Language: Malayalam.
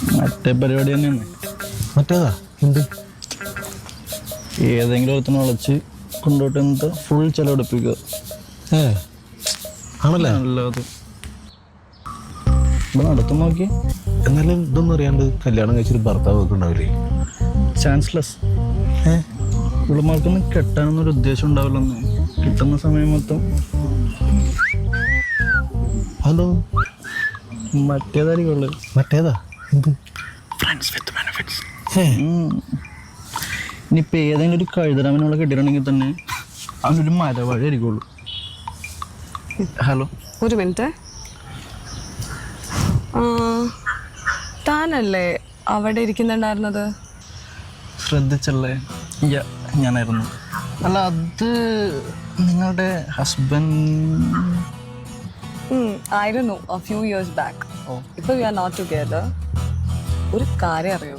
മറ്റേ പരിപാടി തന്നെയാണ്. മറ്റേതാ എന്ത്? ഏതെങ്കിലും ഒരുത്തിനെ വിളിച്ച് കൊണ്ടുപോയിട്ട് എന്നിട്ട് ഫുൾ ചെലവെടുപ്പിക്കുക. ആണല്ലേ? അല്ലാതെ ഇവിടെ നടത്തു നോക്കി. എന്നാലും ഇതൊന്നും അറിയാണ്ട് കല്യാണം കഴിച്ചൊരു ഭർത്താവ് ഒക്കെ ഉണ്ടാവില്ലേ? ചാൻസ്ലെസ്. ഇവിടെമാർക്കൊന്നും കെട്ടാനൊന്നൊരു ഉദ്ദേശം ഉണ്ടാവില്ലെന്ന്. കിട്ടുന്ന സമയം മൊത്തം അതോ മറ്റേതായിരിക്കുള്ളു. മറ്റേതാ എന്ത്? Friends with benefits. ഇനിയിപ്പോൾ ഏതെങ്കിലും ഒരു കഴുതരാമനോട് കെട്ടിയിട്ടുണ്ടെങ്കിൽ തന്നെ അവനൊരു മരവഴി ആയിരിക്കുള്ളൂ. ഹലോ, ഒരു മിനിറ്റ്. താനല്ലേ അവിടെ ഇരിക്കുന്നുണ്ടായിരുന്നത്? ശ്രദ്ധിച്ചല്ലേ? ഞാനായിരുന്നു. അല്ല, അത് നിങ്ങളുടെ ഹസ്ബൻഡ് ആയിരുന്നു a few years back. ഇപ്പോൾ we are not together. ഒരു കാര്യം അറിയോ?